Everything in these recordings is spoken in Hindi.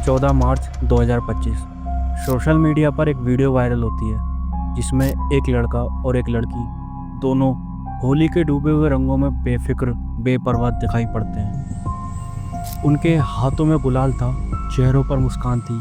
14 मार्च 2025 सोशल मीडिया पर एक वीडियो वायरल होती है जिसमें एक लड़का और एक लड़की दोनों होली के डूबे हुए रंगों में बेफिक्र बेपरवाह दिखाई पड़ते हैं। उनके हाथों में गुलाल था, चेहरों पर मुस्कान थी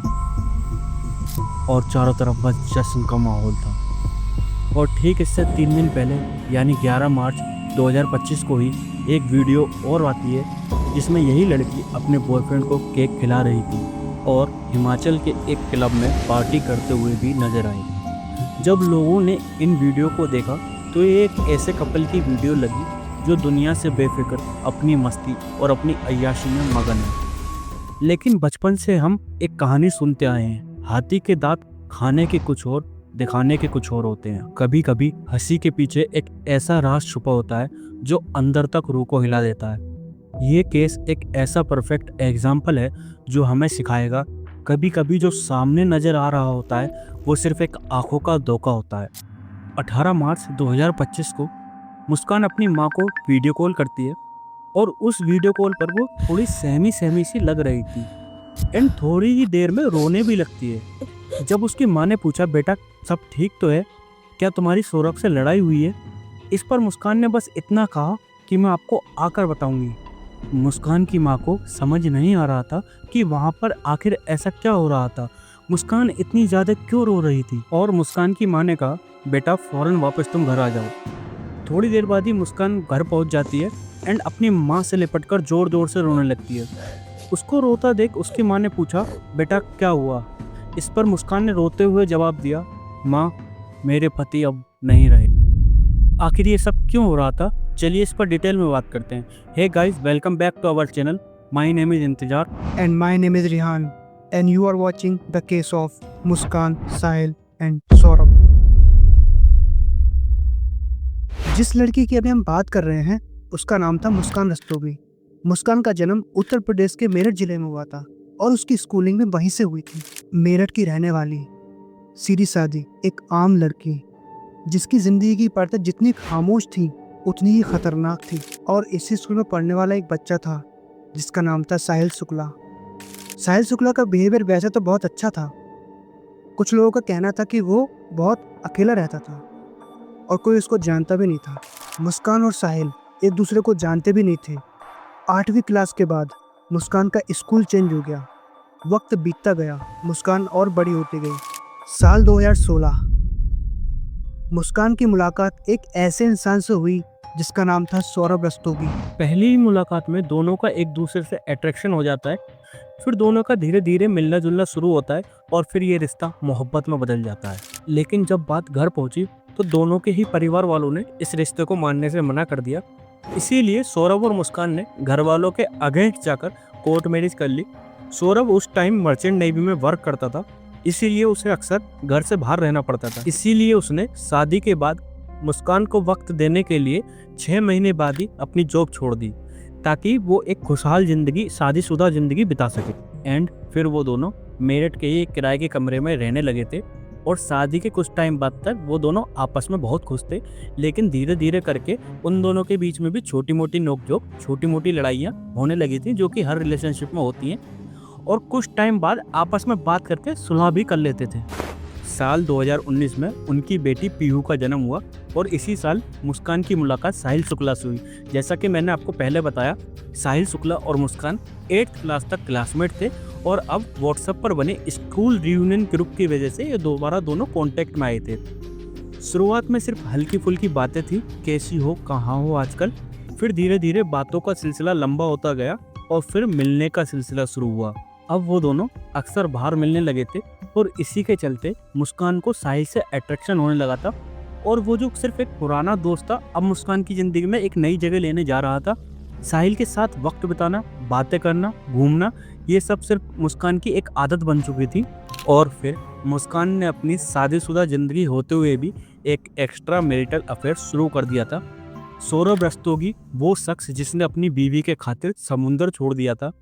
और चारों तरफ बस जश्न का माहौल था। और ठीक इससे 3 दिन पहले यानी 11 मार्च 2025 को ही एक वीडियो और आती है जिसमें यही लड़की अपने बॉयफ्रेंड को केक खिला रही थी और हिमाचल के एक क्लब में पार्टी करते हुए भी नजर आई। जब लोगों ने इन वीडियो को देखा तो ये एक ऐसे कपल की वीडियो लगी जो दुनिया से बेफिक्र अपनी मस्ती और अपनी अय्याशी में मगन है। लेकिन बचपन से हम एक कहानी सुनते आए हैं, हाथी के दांत खाने के कुछ और दिखाने के कुछ और होते हैं। कभी कभी हंसी के पीछे एक ऐसा राज छुपा होता है जो अंदर तक रूह को हिला देता है। ये केस एक ऐसा परफेक्ट एग्जाम्पल है जो हमें सिखाएगा कभी कभी जो सामने नजर आ रहा होता है वो सिर्फ एक आंखों का धोखा होता है। 18 मार्च 2025 को मुस्कान अपनी माँ को वीडियो कॉल करती है और उस वीडियो कॉल पर वो थोड़ी सहमी सहमी सी लग रही थी एंड थोड़ी ही देर में रोने भी लगती है। जब उसकी माँ ने पूछा, बेटा सब ठीक तो है, क्या तुम्हारी सौरभ से लड़ाई हुई है? इस पर मुस्कान ने बस इतना कहा कि मैं आपको आकर बताऊंगी। मुस्कान की माँ को समझ नहीं आ रहा था कि वहाँ पर आखिर ऐसा क्या हो रहा था, मुस्कान इतनी ज़्यादा क्यों रो रही थी। और मुस्कान की माँ ने कहा, बेटा फ़ौरन वापस तुम घर आ जाओ। थोड़ी देर बाद ही मुस्कान घर पहुँच जाती है एंड अपनी माँ से लिपटकर ज़ोर ज़ोर से रोने लगती है। उसको रोता देख उसकी माँ ने पूछा, बेटा क्या हुआ? इस पर मुस्कान ने रोते हुए जवाब दिया, माँ मेरे पति अब नहीं रहे। आखिर ये सब क्यों हो रहा था, चलिए इस पर डिटेल में बात करते हैं। Hey guys, welcome back to our channel. My name is Intezar And my name is Rihan, and you are watching the case of Muskan, Sahil and Saurabh। जिस लड़की की अभी हम बात कर रहे हैं उसका नाम था मुस्कान रस्तोगी। मुस्कान का जन्म उत्तर प्रदेश के मेरठ जिले में हुआ था और उसकी स्कूलिंग में वहीं से हुई थी। मेरठ की रहने वाली सीधी सादी एक आम लड़की जिसकी जिंदगी की परतें जितनी खामोश थी उतनी ही खतरनाक थी। और इसी स्कूल में पढ़ने वाला एक बच्चा था जिसका नाम था साहिल शुक्ला। साहिल शुक्ला का बिहेवियर वैसे तो बहुत अच्छा था। कुछ लोगों का कहना था कि वो बहुत अकेला रहता था और कोई उसको जानता भी नहीं था। मुस्कान और साहिल एक दूसरे को जानते भी नहीं थे। 8वीं क्लास के बाद मुस्कान का स्कूल चेंज हो गया। वक्त बीतता गया, मुस्कान और बड़ी होती गई। साल 2016 मुस्कान की मुलाकात एक ऐसे इंसान से हुई जिसका नाम था सौरभ रस्तोगी। पहली ही मुलाकात में दोनों का एक दूसरे से अट्रैक्शन हो जाता है, फिर दोनों का धीरे धीरे मिलना जुलना शुरू होता है और फिर ये रिश्ता मोहब्बत में बदल जाता है। लेकिन जब बात घर पहुंची तो दोनों के ही परिवार वालों ने इस रिश्ते को मानने से मना कर दिया। इसीलिए सौरभ और मुस्कान ने घर वालों के अगेंस्ट जाकर कोर्ट मैरिज कर ली। सौरभ उस टाइम मर्चेंट नेवी में वर्क करता था, इसीलिए उसे अक्सर घर से बाहर रहना पड़ता था। इसीलिए उसने शादी के बाद मुस्कान को वक्त देने के लिए 6 महीने बाद ही अपनी जॉब छोड़ दी ताकि वो एक खुशहाल जिंदगी, शादीशुदा जिंदगी बिता सके। एंड फिर वो दोनों मेरठ के ही एक किराए के कमरे में रहने लगे थे और शादी के कुछ टाइम बाद तक वो दोनों आपस में बहुत खुश थे। लेकिन धीरे धीरे करके उन दोनों के बीच में भी छोटी मोटी नोकझोंक, छोटी मोटी लड़ाइयाँ होने लगी थी जो कि हर रिलेशनशिप में होती हैं और कुछ टाइम बाद आपस में बात करके सुलह भी कर लेते थे। साल 2019 में उनकी बेटी पीहू का जन्म हुआ और इसी साल मुस्कान की मुलाकात साहिल शुक्ला से हुई। जैसा कि मैंने आपको पहले बताया, साहिल शुक्ला और मुस्कान 8th क्लास तक क्लासमेट थे और अब व्हाट्सएप पर बने स्कूल रियूनियन ग्रुप की वजह से ये दोबारा दोनों कांटेक्ट में आए थे। शुरुआत में सिर्फ हल्की फुल्की बातें थी, कैसी हो, कहाँ हो आजकल। फिर धीरे धीरे बातों का सिलसिला लंबा होता गया और फिर मिलने का सिलसिला शुरू हुआ। अब वो दोनों अक्सर बाहर मिलने लगे थे और इसी के चलते मुस्कान को साहिल से अट्रैक्शन होने लगा था और वो जो सिर्फ एक पुराना दोस्त था अब मुस्कान की ज़िंदगी में एक नई जगह लेने जा रहा था। साहिल के साथ वक्त बिताना, बातें करना, घूमना, ये सब सिर्फ मुस्कान की एक आदत बन चुकी थी। और फिर मुस्कान ने अपनी शादीशुदा ज़िंदगी होते हुए भी एक एक्स्ट्रा मैरिटल अफेयर शुरू कर दिया था। सौरभ रस्तोगी वो शख्स जिसने अपनी बीवी के खातिर समुंदर छोड़ दिया था,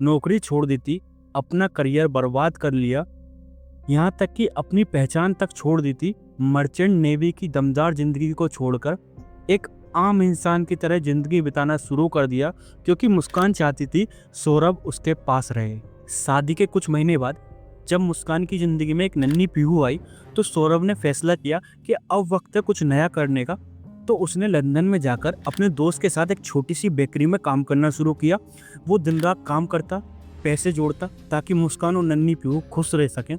नौकरी छोड़ दी थी, अपना करियर बर्बाद कर लिया, यहाँ तक कि अपनी पहचान तक छोड़ दी थी। मर्चेंट नेवी की दमदार जिंदगी को छोड़कर एक आम इंसान की तरह जिंदगी बिताना शुरू कर दिया क्योंकि मुस्कान चाहती थी सौरभ उसके पास रहे। शादी के कुछ महीने बाद जब मुस्कान की ज़िंदगी में एक नन्ही पीहू आई, तो सौरभ ने फैसला किया कि अब वक्त है कुछ नया करने का। तो उसने लंदन में जाकर अपने दोस्त के साथ एक छोटी सी बेकरी में काम करना शुरू किया। वो दिन रात काम करता, पैसे जोड़ता, ताकि मुस्कान और नन्ही पीहू खुश रह सकें,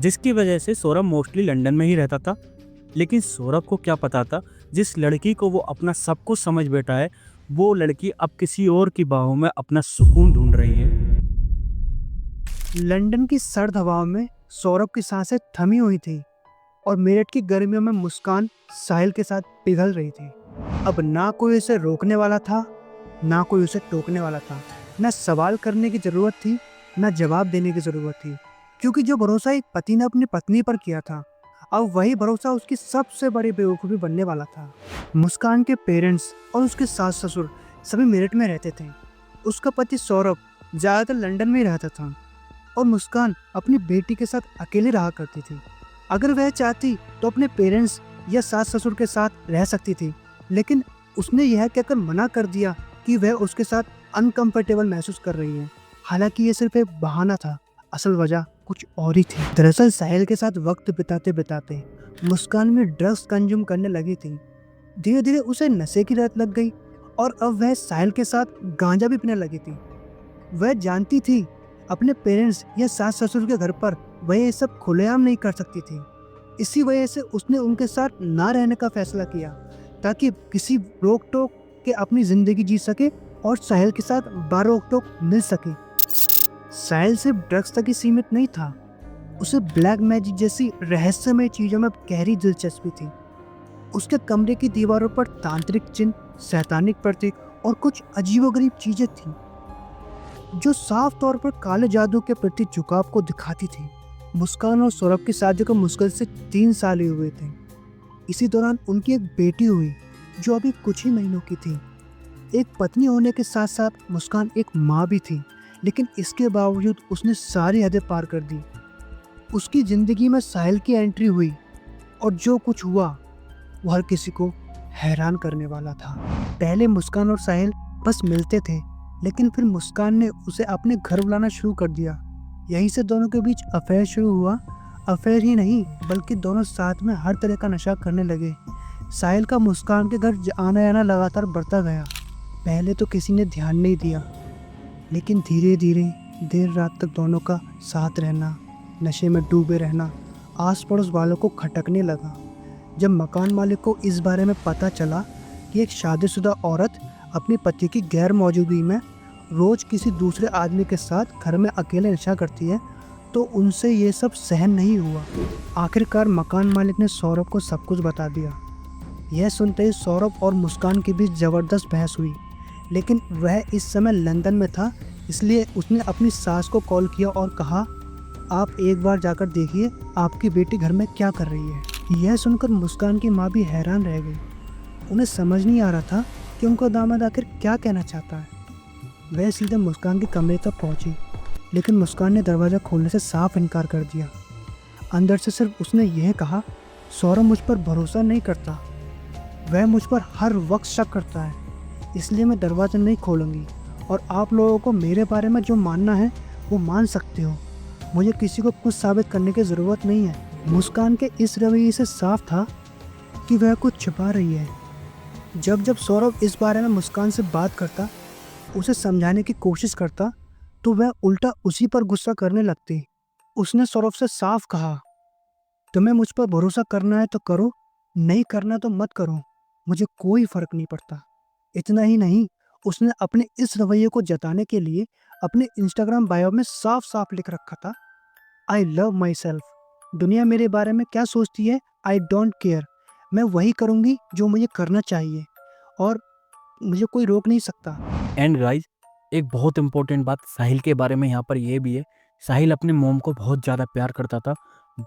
जिसकी वजह से सौरभ मोस्टली लंदन में ही रहता था। लेकिन सौरभ को क्या पता था, जिस लड़की को वो अपना सब कुछ समझ बैठा है, वो लड़की अब किसी और की बाहों में अपना सुकून ढूंढ रही है। लंदन की सर्द हवाओं में सौरभ की सांसें थमी हुई थी और मेरठ की गर्मियों में मुस्कान साहिल के साथ पिघल रही थी। अब ना कोई उसे रोकने वाला था, ना कोई उसे टोकने वाला था। न सवाल करने की जरूरत थी, न जवाब देने की जरूरत थी, क्योंकि जो भरोसा एक पति ने अपनी पत्नी पर किया था, अब वही भरोसा उसकी सबसे बड़ी बेवकूफ़ी बनने वाला था। मुस्कान के पेरेंट्स और उसके सास ससुर सभी मेरठ में रहते थे। उसका पति सौरभ ज़्यादातर लंदन में ही रहता था और मुस्कान अपनी बेटी के साथ अकेले रहा करती थी। अगर वह चाहती तो अपने पेरेंट्स या सास ससुर के साथ रह सकती थी, लेकिन उसने यह कहकर मना कर दिया कि वह उसके साथ अनकंफर्टेबल महसूस कर रही है। हालांकि ये सिर्फ एक बहाना था, असल वजह कुछ और ही थी। दरअसल साहिल के साथ वक्त बिताते बिताते मुस्कान में ड्रग्स कंज्यूम करने लगी थी। धीरे धीरे उसे नशे की लत लग गई और अब वह साहिल के साथ गांजा भी पीने लगी थी। वह जानती थी अपने पेरेंट्स या सास ससुर के घर पर वह ये सब खुलेआम नहीं कर सकती थी। इसी वजह से उसने उनके साथ ना रहने का फैसला किया, ताकि किसी रोक टोक के अपनी ज़िंदगी जी सके और साहिल के साथ बारोक टोक मिल सके। साहिल सिर्फ ड्रग्स तक ही सीमित नहीं था, उसे ब्लैक मैजिक जैसी रहस्यमय चीज़ों में गहरी दिलचस्पी थी। उसके कमरे की दीवारों पर तांत्रिक चिन्ह, शैतानिक प्रतीक और कुछ अजीबोगरीब चीज़ें थीं जो साफ तौर पर काले जादू के प्रति झुकाव को दिखाती थी। मुस्कान और सौरभ की शादी को मुश्किल से 3 साल ही हुए थे। इसी दौरान उनकी एक बेटी हुई जो अभी कुछ ही महीनों की थी। एक पत्नी होने के साथ साथ मुस्कान एक माँ भी थी, लेकिन इसके बावजूद उसने सारी हदें पार कर दी। उसकी ज़िंदगी में साहिल की एंट्री हुई और जो कुछ हुआ वो हर किसी को हैरान करने वाला था। पहले मुस्कान और साहिल बस मिलते थे, लेकिन फिर मुस्कान ने उसे अपने घर बुलाना शुरू कर दिया। यहीं से दोनों के बीच अफेयर शुरू हुआ। अफेयर ही नहीं, बल्कि दोनों साथ में हर तरह का नशा करने लगे। साहिल का मुस्कान के घर आना जाना लगातार बढ़ता गया। पहले तो किसी ने ध्यान नहीं दिया, लेकिन धीरे धीरे देर रात तक दोनों का साथ रहना, नशे में डूबे रहना आस पड़ोस वालों को खटकने लगा। जब मकान मालिक को इस बारे में पता चला कि एक शादीशुदा औरत अपने पति की गैर मौजूदगी में रोज़ किसी दूसरे आदमी के साथ घर में अकेले नशा करती है, तो उनसे ये सब सहन नहीं हुआ। आखिरकार मकान मालिक ने सौरभ को सब कुछ बता दिया। यह सुनते ही सौरभ और मुस्कान के बीच ज़बरदस्त बहस हुई, लेकिन वह इस समय लंदन में था, इसलिए उसने अपनी सास को कॉल किया और कहा, आप एक बार जाकर देखिए आपकी बेटी घर में क्या कर रही है। यह सुनकर मुस्कान की माँ भी हैरान रह गई। उन्हें समझ नहीं आ रहा था कि उनका दामाद आखिर क्या कहना चाहता है। वह सीधे मुस्कान के कमरे तक पहुंची, लेकिन मुस्कान ने दरवाज़ा खोलने से साफ इनकार कर दिया। अंदर से सिर्फ उसने यह कहा, सौरभ मुझ पर भरोसा नहीं करता, वह मुझ पर हर वक्त शक करता है, इसलिए मैं दरवाज़ा नहीं खोलूँगी और आप लोगों को मेरे बारे में जो मानना है वो मान सकते हो। मुझे किसी को कुछ साबित करने की ज़रूरत नहीं है। मुस्कान के इस रवैये से साफ था कि वह कुछ छिपा रही है। जब जब सौरभ इस बारे में मुस्कान से बात करता, उसे समझाने की कोशिश करता, तो वह उल्टा उसी पर गुस्सा करने लगती। उसने सौरभ से साफ कहा, तुम्हें मुझ पर भरोसा करना है तो करो, नहीं करना तो मत करो, मुझे कोई फ़र्क नहीं पड़ता। इतना ही नहीं, उसने अपने इस रवैये को जताने के लिए अपने इंस्टाग्राम बायो में साफ साफ लिख रखा था, आई लव माई सेल्फ, दुनिया मेरे बारे में क्या सोचती है आई डोंट केयर, मैं वही करूँगी जो मुझे करना चाहिए और मुझे कोई रोक नहीं सकता। एंड गाइज, एक बहुत इंपॉर्टेंट बात साहिल के बारे में यहाँ पर यह भी है, साहिल अपने मोम को बहुत ज़्यादा प्यार करता था,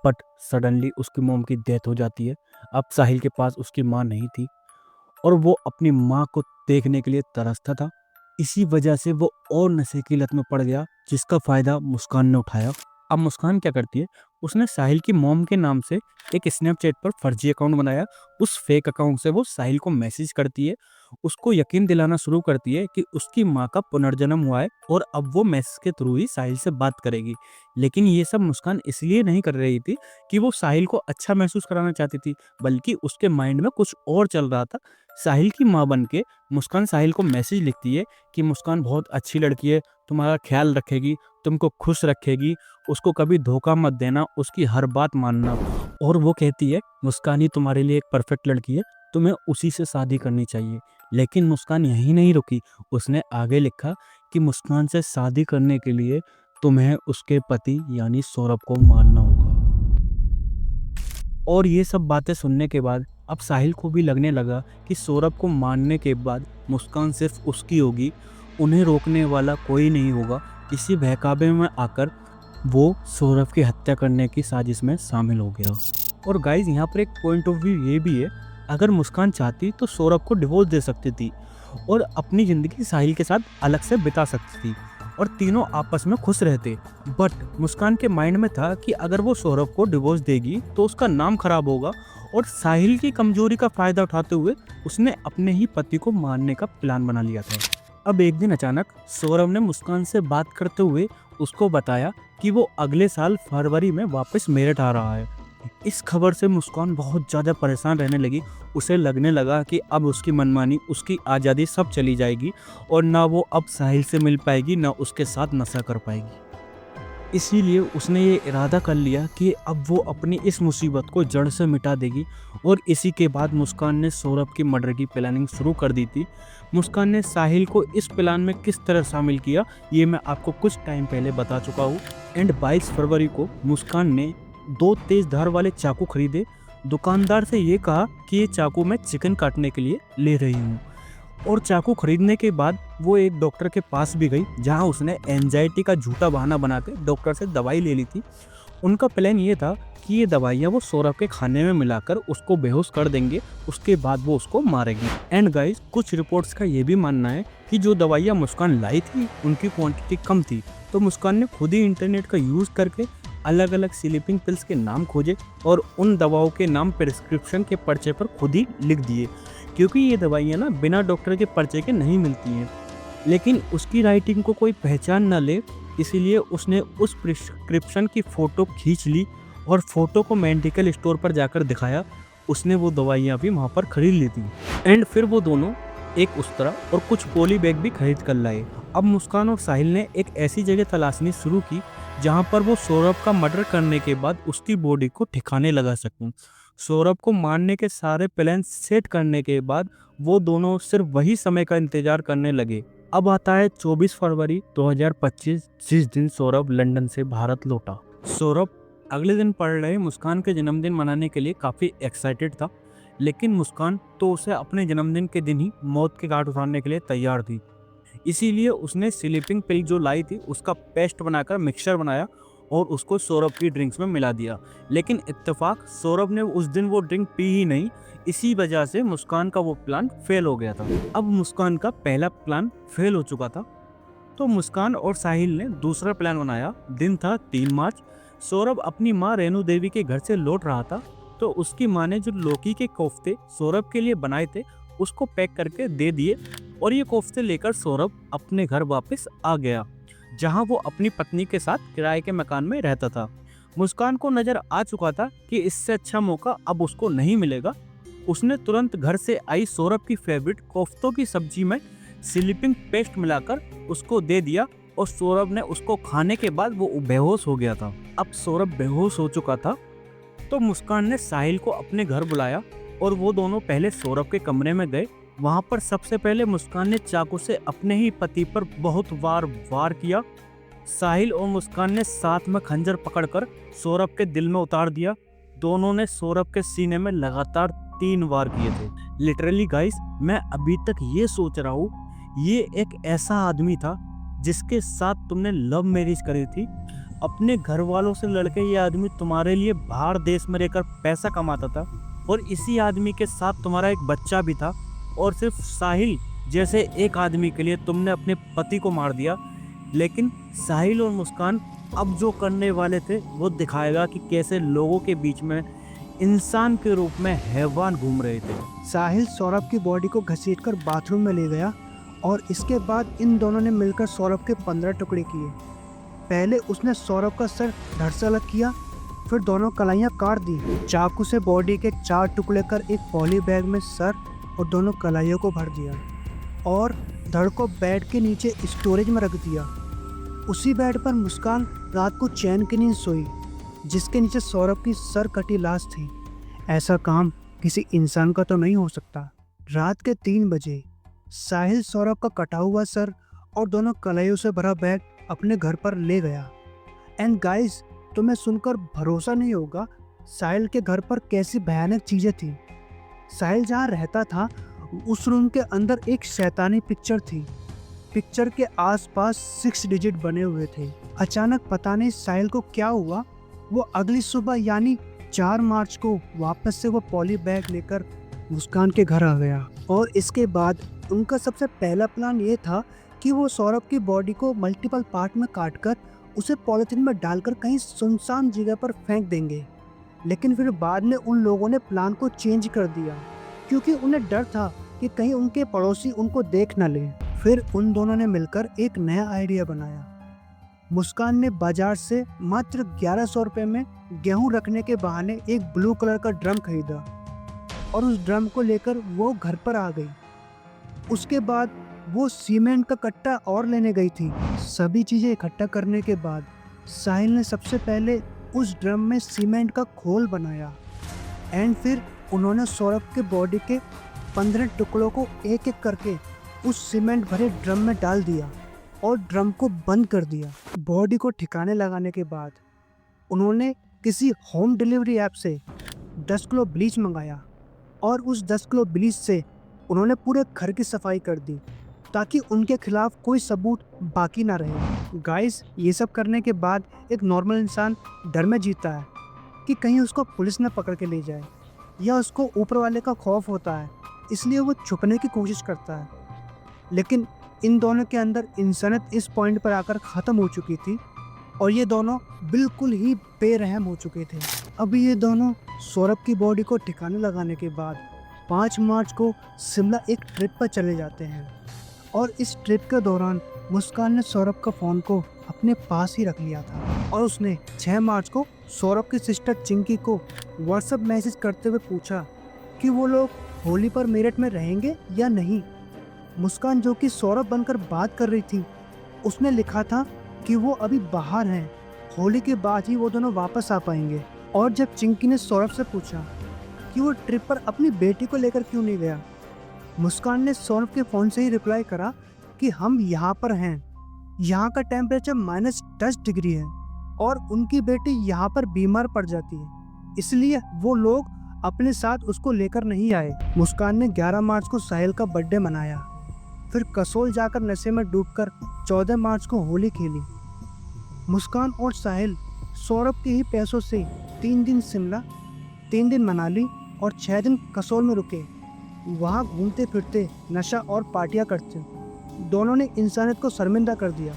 बट सडनली उसकी मोम की डेथ हो जाती है। अब साहिल के पास उसकी माँ नहीं थी और वो अपनी माँ को देखने के लिए तरसता था। इसी वजह से वो और नशे की लत में पड़ गया, जिसका फ़ायदा मुस्कान ने उठाया। अब मुस्कान क्या करती है, उसने साहिल की मॉम के नाम से एक स्नैपचैट पर फर्जी अकाउंट बनाया। उस फेक अकाउंट से वो साहिल को मैसेज करती है उसको यकीन दिलाना शुरू करती है कि उसकी माँ का पुनर्जन्म हुआ है और अब वो मैसेज के थ्रू ही साहिल से बात करेगी। लेकिन ये सब मुस्कान इसलिए नहीं कर रही थी कि वो साहिल को अच्छा महसूस कराना चाहती थी, बल्कि उसके माइंड में कुछ और चल रहा था। साहिल की माँ बन के मुस्कान साहिल को मैसेज लिखती है कि मुस्कान बहुत अच्छी लड़की है, तुम्हारा ख्याल रखेगी, तुमको खुश रखेगी, उसको कभी धोखा मत देना, उसकी हर बात मानना। और वो कहती है मुस्कान ही तुम्हारे लिए एक परफेक्ट लड़की है, तुम्हें उसी से शादी करनी चाहिए। लेकिन मुस्कान यहीं नहीं रुकी, उसने आगे लिखा कि मुस्कान से शादी करने के लिए तुम्हें उसके पति यानी सौरभ को मारना होगा। और ये सब बातें सुनने के बाद अब साहिल को भी लगने लगा कि सौरभ को मारने के बाद मुस्कान सिर्फ उसकी होगी, उन्हें रोकने वाला कोई नहीं होगा। इसी बहकावे में आकर वो सौरभ की हत्या करने की साजिश में शामिल हो गया। और गाइज यहाँ पर एक पॉइंट ऑफ व्यू ये भी है, अगर मुस्कान चाहती तो सौरभ को डिवोर्स दे सकती थी और अपनी ज़िंदगी साहिल के साथ अलग से बिता सकती थी और तीनों आपस में खुश रहते। बट मुस्कान के माइंड में था कि अगर वो सौरभ को डिवोर्स देगी तो उसका नाम खराब होगा, और साहिल की कमजोरी का फायदा उठाते हुए उसने अपने ही पति को मारने का प्लान बना लिया था। अब एक दिन अचानक सौरभ ने मुस्कान से बात करते हुए उसको बताया कि वो अगले साल फरवरी में वापस मेरठ आ रहा है। इस खबर से मुस्कान बहुत ज़्यादा परेशान रहने लगी। उसे लगने लगा कि अब उसकी मनमानी, उसकी आज़ादी सब चली जाएगी और ना वो अब साहिल से मिल पाएगी, ना उसके साथ नशा कर पाएगी। इसीलिए उसने ये इरादा कर लिया कि अब वो अपनी इस मुसीबत को जड़ से मिटा देगी। और इसी के बाद मुस्कान ने सौरभ की मर्डर की प्लानिंग शुरू कर दी थी। मुस्कान ने साहिल को इस प्लान में किस तरह शामिल किया ये मैं आपको कुछ टाइम पहले बता चुका हूँ। एंड 22 फरवरी को मुस्कान ने 2 तेज धार वाले चाकू खरीदे। दुकानदार से ये कहा कि ये चाकू मैं चिकन काटने के लिए ले रही हूँ। और चाकू खरीदने के बाद वो एक डॉक्टर के पास भी गई, जहाँ उसने एंजाइटी का झूठा बहाना बना के डॉक्टर से दवाई ले ली थी। उनका प्लान ये था कि ये दवाइयाँ वो सौरभ के खाने में मिलाकर उसको बेहोश कर देंगे, उसके बाद वो उसको मारेंगे। एंड गाइस, कुछ रिपोर्ट्स का ये भी मानना है कि जो दवाइयाँ मुस्कान लाई थी उनकी क्वांटिटी कम थी, तो मुस्कान ने खुद ही इंटरनेट का यूज़ करके अलग अलग स्लीपिंग पिल्स के नाम खोजे और उन दवाओं के नाम प्रिस्क्रिप्शन के पर्चे पर खुद ही लिख दिए, क्योंकि ये दवाइयाँ ना बिना डॉक्टर के पर्चे के नहीं मिलती हैं। लेकिन उसकी राइटिंग को कोई पहचान ना ले, इसीलिए उसने उस प्रिस्क्रिप्शन की फ़ोटो खींच ली और फ़ोटो को मेडिकल स्टोर पर जाकर दिखाया। उसने वो दवाइयाँ भी वहाँ पर खरीद ली थी। एंड फिर वो दोनों एक उस्तरा और कुछ पोली बैग भी खरीद कर लाए। अब मुस्कान और साहिल ने एक ऐसी जगह तलाशनी शुरू की जहाँ पर वो सौरभ का मर्डर करने के बाद उसकी बॉडी को ठिकाने लगा सकूं। सौरभ को मारने के सारे प्लान सेट करने के बाद वो दोनों सिर्फ वही समय का इंतजार करने लगे। अब आता है 24 फरवरी 2025, जिस दिन सौरभ लंदन से भारत लौटा। सौरभ अगले दिन पढ़ रहे मुस्कान के जन्मदिन मनाने के लिए काफ़ी एक्साइटेड था, लेकिन मुस्कान तो उसे अपने जन्मदिन के दिन ही मौत के घाट उतारने के लिए तैयार थी। इसीलिए उसने स्लीपिंग पिल जो लाई थी उसका पेस्ट बनाकर मिक्सचर बनाया और उसको सौरभ की ड्रिंक्स में मिला दिया। लेकिन इत्तेफाक सौरभ ने उस दिन वो ड्रिंक पी ही नहीं, इसी वजह से मुस्कान का वो प्लान फेल हो गया था। अब मुस्कान का पहला प्लान फेल हो चुका था, तो मुस्कान और साहिल ने दूसरा प्लान बनाया। दिन था 3 मार्च। सौरभ अपनी माँ रेणु देवी के घर से लौट रहा था, तो उसकी माँ ने जो लौकी के कोफ्ते सौरभ के लिए बनाए थे उसको पैक करके दे दिए और ये कोफ्ते लेकर सौरभ अपने घर वापस आ गया, जहां वो अपनी पत्नी के साथ किराए के मकान में रहता था। मुस्कान को नजर आ चुका था कि इससे अच्छा मौका अब उसको नहीं मिलेगा। उसने तुरंत घर से आई सौरभ की फेवरेट कोफ्तों की सब्जी में स्लीपिंग पेस्ट मिलाकर उसको दे दिया और सौरभ ने उसको खाने के बाद वो बेहोश हो गया था। अब सौरभ बेहोश हो चुका था, तो मुस्कान ने साहिल को अपने घर बुलाया और वो दोनों पहले सौरभ के कमरे में गए। वहां पर सबसे पहले मुस्कान ने चाकू से अपने ही पति पर बहुत बार वार किया। साहिल और मुस्कान ने साथ में खंजर पकड़कर सौरभ के दिल में उतार दिया। दोनों ने सौरभ के सीने में लगातार 3 वार किए थे। लिटरली गाइस, मैं अभी तक ये सोच रहा हूँ, ये एक ऐसा आदमी था जिसके साथ तुमने लव मैरिज करी थी। अपने घर वालों से लड़के ये आदमी तुम्हारे लिए बाहर देश में रहकर पैसा कमाता था और इसी आदमी के साथ तुम्हारा एक बच्चा भी था, और सिर्फ साहिल जैसे एक आदमी के लिए तुमने अपने पति को मार दिया। लेकिन साहिल और मुस्कान अब जो करने वाले थे वो दिखाएगा कि कैसे लोगों के बीच में इंसान के रूप में हैवान घूम रहे थे। साहिल सौरभ की बॉडी को घसीटकर बाथरूम में ले गया और इसके बाद इन दोनों ने मिलकर सौरभ के 15 टुकड़े किए। पहले उसने सौरभ का सर धड़ से अलग किया, फिर दोनों कलाइयाँ काट दी। चाकू से बॉडी के 4 टुकड़े कर एक पॉली बैग में सर और दोनों कलाइयों को भर दिया और धड़ को बेड के नीचे स्टोरेज में रख दिया। उसी बेड पर मुस्कान रात को चैन की नींद सोई, जिसके नीचे सौरभ की सर कटी लाश थी। ऐसा काम किसी इंसान का तो नहीं हो सकता। रात के 3 बजे साहिल सौरभ का कटा हुआ सर और दोनों कलाइयों से भरा बैग अपने घर पर ले गया। एंड गाइस, तुम्हें सुनकर भरोसा नहीं होगा साहिल के घर पर कैसी भयानक चीजें थी। साहिल जहाँ रहता था उस रूम के अंदर एक शैतानी पिक्चर थी। पिक्चर के आसपास 6 डिजिट बने हुए थे। अचानक पता नहीं साहिल को क्या हुआ, वो अगली सुबह यानी 4 मार्च को वापस से वो पॉली बैग लेकर मुस्कान के घर आ गया। और इसके बाद उनका सबसे पहला प्लान ये था कि वो सौरभ की बॉडी को मल्टीपल पार्ट में काटकर उसे पॉलिथीन में डालकर कहीं सुनसान जगह पर फेंक देंगे। लेकिन फिर बाद में उन लोगों ने प्लान को चेंज कर दिया, क्योंकि उन्हें डर था कि कहीं उनके पड़ोसी उनको देख न ले। फिर उन दोनों ने मिलकर एक नया आइडिया बनाया। मुस्कान ने बाजार से मात्र 1100 रुपये में गेहूं रखने के बहाने एक ब्लू कलर का ड्रम खरीदा और उस ड्रम को लेकर वो घर पर आ गई। उसके बाद वो सीमेंट का कट्टा और लेने गई थी। सभी चीज़ें इकट्ठा करने के बाद साहिल ने सबसे पहले उस ड्रम में सीमेंट का खोल बनाया एंड फिर उन्होंने सौरभ के बॉडी के 15 टुकड़ों को एक एक करके उस सीमेंट भरे ड्रम में डाल दिया और ड्रम को बंद कर दिया। बॉडी को ठिकाने लगाने के बाद उन्होंने किसी होम डिलीवरी ऐप से 10 किलो ब्लीच मंगाया और उस 10 किलो ब्लीच से उन्होंने पूरे घर की सफाई कर दी ताकि उनके खिलाफ कोई सबूत बाकी ना रहे। गाइस, ये सब करने के बाद एक नॉर्मल इंसान डर में जीता है कि कहीं उसको पुलिस न पकड़ के ले जाए, या उसको ऊपर वाले का खौफ होता है, इसलिए वो छुपने की कोशिश करता है। लेकिन इन दोनों के अंदर इंसानियत इस पॉइंट पर आकर ख़त्म हो चुकी थी और ये दोनों बिल्कुल ही बेरहम हो चुके थे। अभी ये दोनों सौरभ की बॉडी को ठिकाने लगाने के बाद 5 मार्च को शिमला एक ट्रिप पर चले जाते हैं और इस ट्रिप के दौरान मुस्कान ने सौरभ का फ़ोन को अपने पास ही रख लिया था और उसने 6 मार्च को सौरभ की सिस्टर चिंकी को व्हाट्सएप मैसेज करते हुए पूछा कि वो लोग होली पर मेरठ में रहेंगे या नहीं। मुस्कान, जो कि सौरभ बनकर बात कर रही थी, उसने लिखा था कि वो अभी बाहर हैं, होली के बाद ही वो दोनों वापस आ पाएंगे। और जब चिंकी ने सौरभ से पूछा कि वो ट्रिप पर अपनी बेटी को लेकर क्यों नहीं गया, मुस्कान ने सौरभ के फ़ोन से ही रिप्लाई करा कि हम यहाँ पर हैं, यहाँ का टेम्परेचर -10 डिग्री है और उनकी बेटी यहाँ पर बीमार पड़ जाती है, इसलिए वो लोग अपने साथ उसको लेकर नहीं आए। मुस्कान ने 11 मार्च को साहिल का बर्थडे मनाया, फिर कसोल जाकर नशे में डूबकर 14 मार्च को होली खेली। मुस्कान और साहिल सौरभ के ही पैसों से 3 दिन शिमला, 3 दिन मनाली और 6 दिन कसोल में रुके। वहाँ घूमते फिरते नशा और पार्टियाँ करते। दोनों ने इंसानियत को शर्मिंदा कर दिया।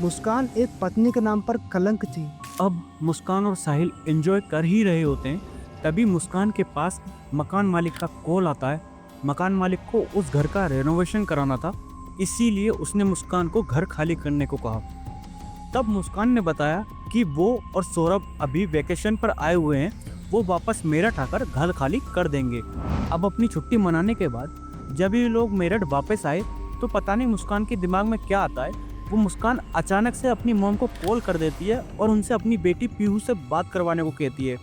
मुस्कान एक पत्नी के नाम पर कलंक थी। अब मुस्कान और साहिल एंजॉय कर ही रहे होते हैं, तभी मुस्कान के पास मकान मालिक का कॉल आता है। मकान मालिक को उस घर का रेनोवेशन कराना था, इसीलिए उसने मुस्कान को घर खाली करने को कहा। तब मुस्कान ने बताया कि वो और सौरभ अभी वेकेशन पर आए हुए हैं, वो वापस मेरठ आकर घर खाली कर देंगे। अब अपनी छुट्टी मनाने के बाद जब ये लोग मेरठ वापस आए तो पता नहीं मुस्कान के दिमाग में क्या आता है, वो मुस्कान अचानक से अपनी मॉम को कॉल कर देती है और उनसे अपनी बेटी पीहू से बात करवाने को कहती है।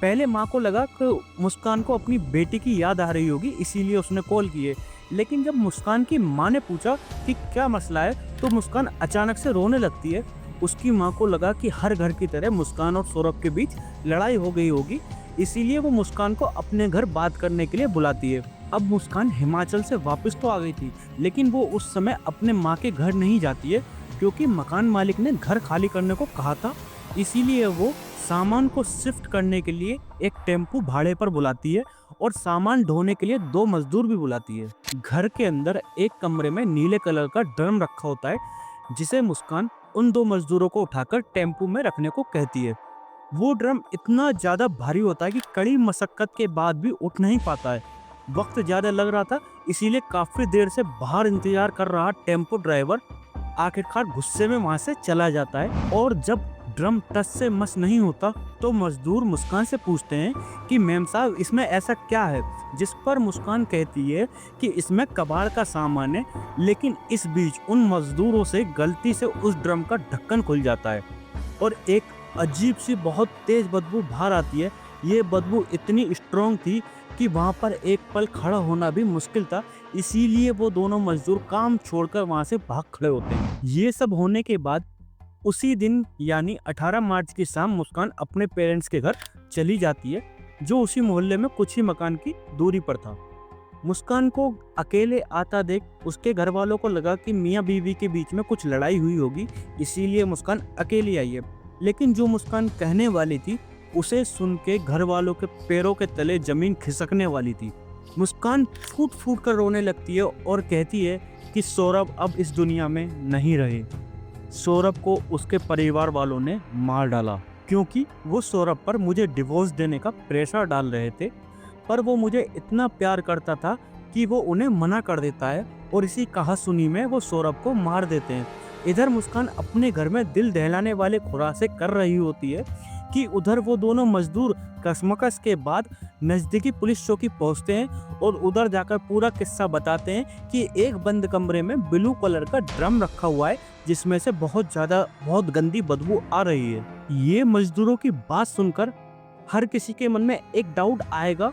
पहले माँ को लगा कि मुस्कान को अपनी बेटी की याद आ रही होगी, इसीलिए उसने कॉल की है। लेकिन जब मुस्कान की माँ ने पूछा कि क्या मसला है, तो मुस्कान अचानक से रोने लगती है। उसकी माँ को लगा कि हर घर की तरह मुस्कान और सौरभ के बीच लड़ाई हो गई होगी, इसीलिए वो मुस्कान को अपने घर बात करने के लिए बुलाती है। अब मुस्कान हिमाचल से वापस तो आ गई थी, लेकिन वो उस समय अपने माँ के घर नहीं जाती है, क्योंकि मकान मालिक ने घर खाली करने को कहा था। इसीलिए वो सामान को शिफ्ट करने के लिए एक टेम्पू भाड़े पर बुलाती है और सामान ढोने के लिए 2 मजदूर भी बुलाती है। घर के अंदर एक कमरे में नीले कलर का ड्रम रखा होता है, जिसे मुस्कान उन 2 मजदूरों को उठाकर टेम्पू में रखने को कहती है। वो ड्रम इतना ज़्यादा भारी होता है कि कड़ी मशक्कत के बाद भी उठ नहीं पाता है। वक्त ज़्यादा लग रहा था, इसीलिए काफ़ी देर से बाहर इंतजार कर रहा टेम्पो ड्राइवर आखिरकार गुस्से में वहाँ से चला जाता है। और जब ड्रम टच से मस नहीं होता तो मजदूर मुस्कान से पूछते हैं कि मैम साहब इसमें ऐसा क्या है, जिस पर मुस्कान कहती है कि इसमें कबाड़ का सामान है। लेकिन इस बीच उन मजदूरों से गलती से उस ड्रम का ढक्कन खुल जाता है और एक अजीब सी बहुत तेज बदबू बाहर आती है। ये बदबू इतनी स्ट्रॉन्ग थी कि वहाँ पर एक पल खड़ा होना भी मुश्किल था, इसीलिए वो दोनों मजदूर काम छोड़कर वहाँ से भाग खड़े होते हैं। ये सब होने के बाद उसी दिन यानी 18 मार्च की शाम मुस्कान अपने पेरेंट्स के घर चली जाती है, जो उसी मोहल्ले में कुछ ही मकान की दूरी पर था। मुस्कान को अकेले आता देख उसके घर वालों को लगा कि मियाँ बीवी के बीच में कुछ लड़ाई हुई होगी, इसीलिए मुस्कान अकेली आई है। लेकिन जो मुस्कान कहने वाली थी उसे सुन के घर वालों के पैरों के तले जमीन खिसकने वाली थी। मुस्कान फूट फूट कर रोने लगती है और कहती है कि सौरभ अब इस दुनिया में नहीं रहे। सौरभ को उसके परिवार वालों ने मार डाला क्योंकि वो सौरभ पर मुझे डिवोर्स देने का प्रेशर डाल रहे थे, पर वो मुझे इतना प्यार करता था कि वो उन्हें मना कर देता है और इसी कहासुनी में वो सौरभ को मार देते हैं। इधर मुस्कान अपने घर में दिल दहलाने वाले खुलासे कर रही होती है कि उधर वो दोनों मजदूर कसमकस के बाद नज़दीकी पुलिस चौकी पहुंचते हैं और उधर जाकर पूरा किस्सा बताते हैं कि एक बंद कमरे में ब्लू कलर का ड्रम रखा हुआ है जिसमें से बहुत गंदी बदबू आ रही है। ये मजदूरों की बात सुनकर हर किसी के मन में एक डाउट आएगा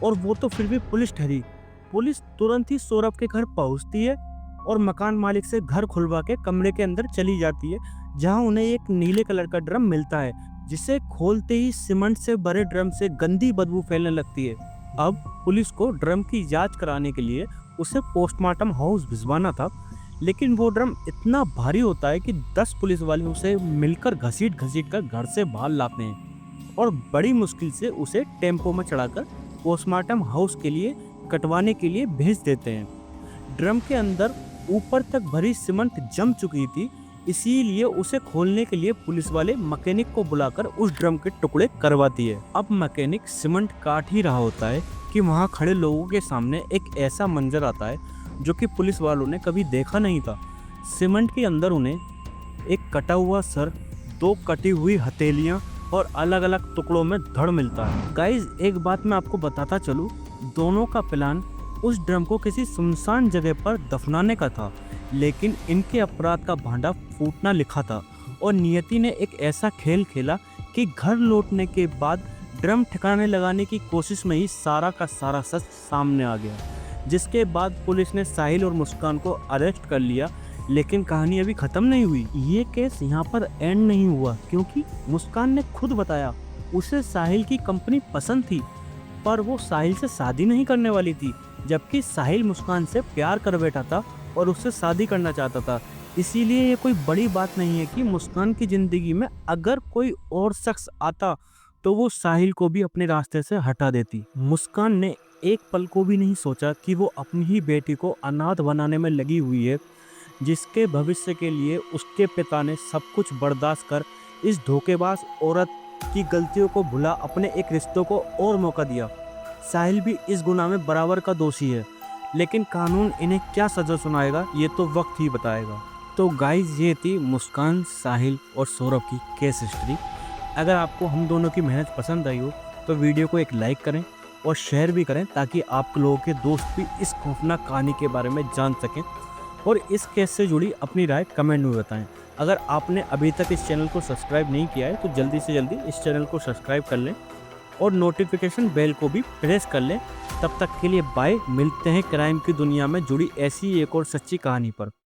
और वो तो फिर भी पुलिस ठहरी। पुलिस तुरंत ही सौरभ के घर पहुंचती है और मकान मालिक से घर खुलवा के कमरे के अंदर चली जाती है, जहां उन्हें एक नीले कलर का ड्रम मिलता है, जिसे खोलते ही सीमेंट से भरे ड्रम से गंदी बदबू फैलने लगती है। अब पुलिस को ड्रम की जांच कराने के लिए उसे पोस्टमार्टम हाउस भिजवाना था, लेकिन वो ड्रम इतना भारी होता है कि 10 पुलिस वाले उसे मिलकर घसीट कर घर से बाहर लाते हैं और बड़ी मुश्किल से उसे टेम्पो में चढ़ाकर पोस्टमार्टम हाउस के लिए कटवाने के लिए भेज देते हैं। ड्रम के अंदर ऊपर तक भरी सीमेंट जम चुकी थी, इसीलिए उसे खोलने के लिए पुलिस वाले मैकेनिक को बुलाकर उस ड्रम के टुकड़े करवाती है। अब मैकेनिक सीमेंट काट ही रहा होता है कि वहाँ खड़े लोगों के सामने एक ऐसा मंजर आता है जो कि पुलिस वालों ने कभी देखा नहीं था। सीमेंट के अंदर उन्हें एक कटा हुआ सर, 2 कटी हुई हथेलियाँ और अलग अलग टुकड़ों में धड़ मिलता है। गाइज एक बात मैं आपको बताता चलूँ, दोनों का प्लान उस ड्रम को किसी सुनसान जगह पर दफनाने का था, लेकिन इनके अपराध का भांडा फूटना लिखा था और नियति ने एक ऐसा खेल खेला कि घर लौटने के बाद ड्रम ठिकाने लगाने की कोशिश में ही सारा का सारा सच सामने आ गया, जिसके बाद पुलिस ने साहिल और मुस्कान को अरेस्ट कर लिया। लेकिन कहानी अभी ख़त्म नहीं हुई। ये केस यहाँ पर एंड नहीं हुआ, क्योंकि मुस्कान ने खुद बताया उसे साहिल की कंपनी पसंद थी, पर वो साहिल से शादी नहीं करने वाली थी, जबकि साहिल मुस्कान से प्यार कर बैठा था और उससे शादी करना चाहता था। इसीलिए ये कोई बड़ी बात नहीं है कि मुस्कान की ज़िंदगी में अगर कोई और शख्स आता तो वो साहिल को भी अपने रास्ते से हटा देती। मुस्कान ने एक पल को भी नहीं सोचा कि वो अपनी ही बेटी को अनाथ बनाने में लगी हुई है, जिसके भविष्य के लिए उसके पिता ने सब कुछ बर्दाश्त कर इस धोखेबाज औरत की गलतियों को भुला अपने एक रिश्तों को और मौका दिया। साहिल भी इस गुनाह में बराबर का दोषी है, लेकिन कानून इन्हें क्या सज़ा सुनाएगा ये तो वक्त ही बताएगा। तो गाइस ये थी मुस्कान, साहिल और सौरभ की केस हिस्ट्री। अगर आपको हम दोनों की मेहनत पसंद आई हो तो वीडियो को एक लाइक करें और शेयर भी करें, ताकि आप लोगों के दोस्त भी इस खौफनाक कहानी के बारे में जान सकें और इस केस से जुड़ी अपनी राय कमेंट में बताएं। अगर आपने अभी तक इस चैनल को सब्सक्राइब नहीं किया है तो जल्दी से जल्दी इस चैनल को सब्सक्राइब कर लें और नोटिफिकेशन बेल को भी प्रेस कर लें। तब तक के लिए बाय। मिलते हैं क्राइम की दुनिया में जुड़ी ऐसी एक और सच्ची कहानी पर।